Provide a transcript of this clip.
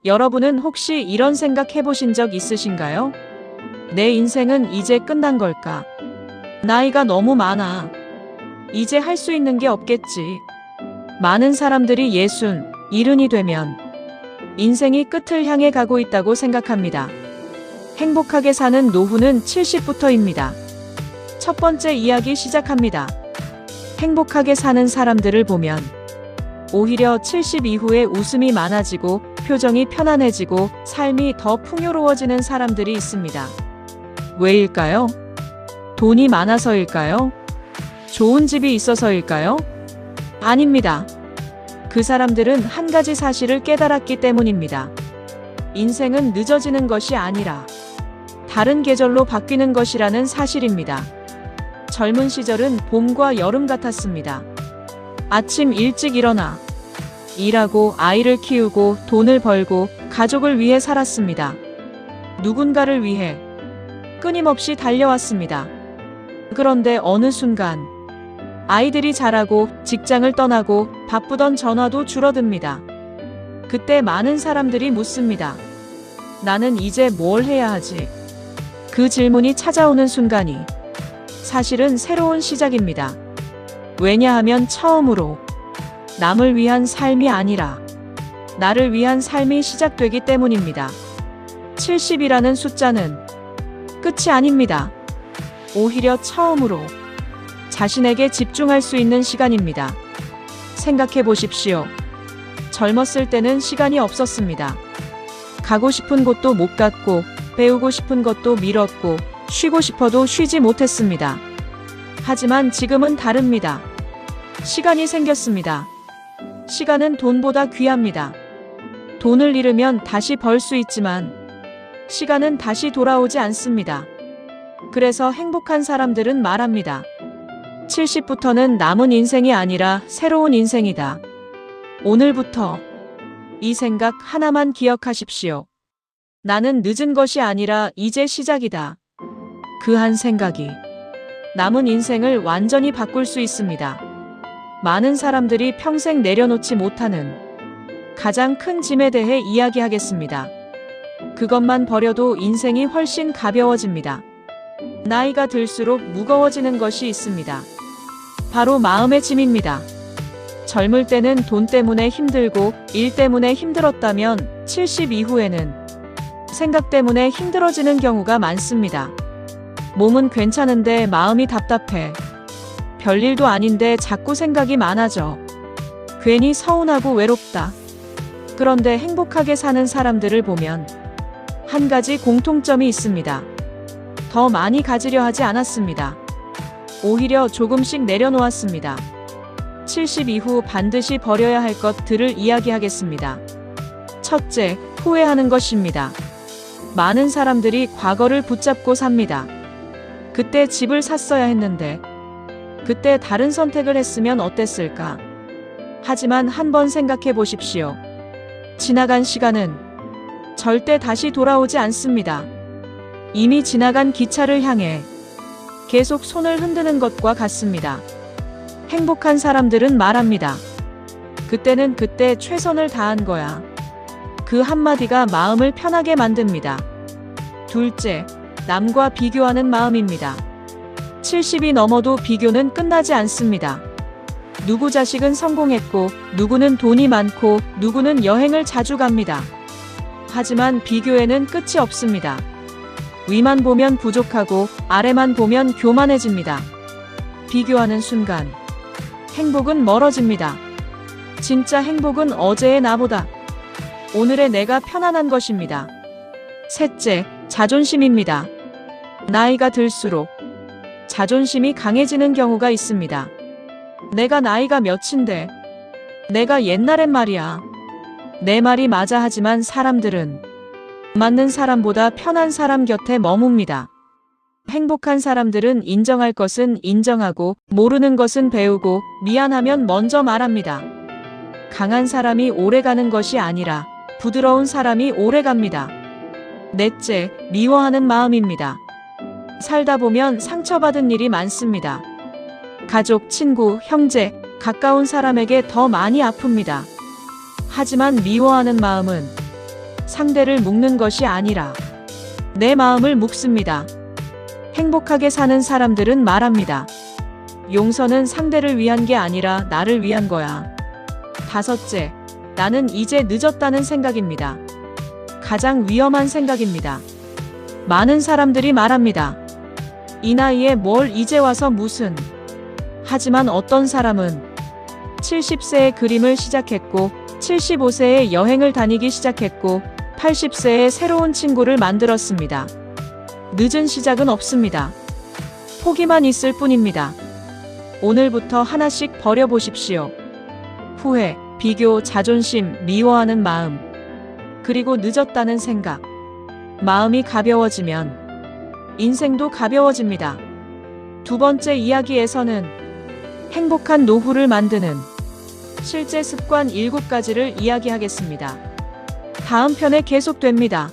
여러분은 혹시 이런 생각 해보신 적 있으신가요? 내 인생은 이제 끝난 걸까? 나이가 너무 많아. 이제 할 수 있는 게 없겠지. 많은 사람들이 60, 70이 되면 인생이 끝을 향해 가고 있다고 생각합니다. 행복하게 사는 노후는 70부터입니다. 첫 번째 이야기 시작합니다. 행복하게 사는 사람들을 보면 오히려 70 이후에 웃음이 많아지고 표정이 편안해지고 삶이 더 풍요로워지는 사람들이 있습니다. 왜일까요? 돈이 많아서일까요? 좋은 집이 있어서일까요? 아닙니다. 그 사람들은 한 가지 사실을 깨달았기 때문입니다. 인생은 늦어지는 것이 아니라 다른 계절로 바뀌는 것이라는 사실입니다. 젊은 시절은 봄과 여름 같았습니다. 아침 일찍 일어나 일하고 아이를 키우고 돈을 벌고 가족을 위해 살았습니다. 누군가를 위해 끊임없이 달려왔습니다. 그런데 어느 순간 아이들이 자라고 직장을 떠나고 바쁘던 전화도 줄어듭니다. 그때 많은 사람들이 묻습니다. 나는 이제 뭘 해야 하지? 그 질문이 찾아오는 순간이 사실은 새로운 시작입니다. 왜냐하면 처음으로 남을 위한 삶이 아니라 나를 위한 삶이 시작되기 때문입니다. 70이라는 숫자는 끝이 아닙니다. 오히려 처음으로 자신에게 집중할 수 있는 시간입니다. 생각해 보십시오. 젊었을 때는 시간이 없었습니다. 가고 싶은 곳도 못 갔고, 배우고 싶은 것도 미뤘고, 쉬고 싶어도 쉬지 못했습니다. 하지만 지금은 다릅니다. 시간이 생겼습니다. 시간은 돈보다 귀합니다. 돈을 잃으면 다시 벌 수 있지만 시간은 다시 돌아오지 않습니다. 그래서 행복한 사람들은 말합니다. 70부터는 남은 인생이 아니라 새로운 인생이다. 오늘부터 이 생각 하나만 기억하십시오. 나는 늦은 것이 아니라 이제 시작이다. 그 한 생각이 남은 인생을 완전히 바꿀 수 있습니다. 많은 사람들이 평생 내려놓지 못하는 가장 큰 짐에 대해 이야기하겠습니다. 그것만 버려도 인생이 훨씬 가벼워집니다. 나이가 들수록 무거워지는 것이 있습니다. 바로 마음의 짐입니다. 젊을 때는 돈 때문에 힘들고 일 때문에 힘들었다면 70 이후에는 생각 때문에 힘들어지는 경우가 많습니다. 몸은 괜찮은데 마음이 답답해. 별일도 아닌데 자꾸 생각이 많아져. 괜히 서운하고 외롭다. 그런데 행복하게 사는 사람들을 보면 한 가지 공통점이 있습니다. 더 많이 가지려 하지 않았습니다. 오히려 조금씩 내려놓았습니다. 70 이후 반드시 버려야 할 것들을 이야기하겠습니다. 첫째, 후회하는 것입니다. 많은 사람들이 과거를 붙잡고 삽니다. 그때 집을 샀어야 했는데, 그때 다른 선택을 했으면 어땠을까? 하지만 한번 생각해 보십시오. 지나간 시간은 절대 다시 돌아오지 않습니다. 이미 지나간 기차를 향해 계속 손을 흔드는 것과 같습니다. 행복한 사람들은 말합니다. 그때는 그때 최선을 다한 거야. 그 한마디가 마음을 편하게 만듭니다. 둘째, 남과 비교하는 마음입니다. 70이 넘어도 비교는 끝나지 않습니다. 누구 자식은 성공했고, 누구는 돈이 많고, 누구는 여행을 자주 갑니다. 하지만 비교에는 끝이 없습니다. 위만 보면 부족하고, 아래만 보면 교만해집니다. 비교하는 순간, 행복은 멀어집니다. 진짜 행복은 어제의 나보다 오늘의 내가 편안한 것입니다. 셋째, 자존심입니다. 나이가 들수록 자존심이 강해지는 경우가 있습니다. 내가 나이가 몇인데, 내가 옛날엔 말이야. 내 말이 맞아. 하지만 사람들은 맞는 사람보다 편한 사람 곁에 머뭅니다. 행복한 사람들은 인정할 것은 인정하고, 모르는 것은 배우고, 미안하면 먼저 말합니다. 강한 사람이 오래가는 것이 아니라 부드러운 사람이 오래갑니다. 넷째, 미워하는 마음입니다. 살다 보면 상처받은 일이 많습니다. 가족, 친구, 형제, 가까운 사람에게 더 많이 아픕니다. 하지만 미워하는 마음은 상대를 묶는 것이 아니라 내 마음을 묶습니다. 행복하게 사는 사람들은 말합니다. 용서는 상대를 위한 게 아니라 나를 위한 거야. 다섯째, 나는 이제 늦었다는 생각입니다. 가장 위험한 생각입니다. 많은 사람들이 말합니다. 이 나이에 뭘 이제 와서 무슨. 하지만 어떤 사람은 70세에 그림을 시작했고, 75세에 여행을 다니기 시작했고, 80세에 새로운 친구를 만들었습니다. 늦은 시작은 없습니다. 포기만 있을 뿐입니다. 오늘부터 하나씩 버려보십시오. 후회, 비교, 자존심, 미워하는 마음, 그리고 늦었다는 생각. 마음이 가벼워지면 인생도 가벼워집니다. 두 번째 이야기에서는 행복한 노후를 만드는 실제 습관 7가지를 이야기하겠습니다. 다음 편에 계속됩니다.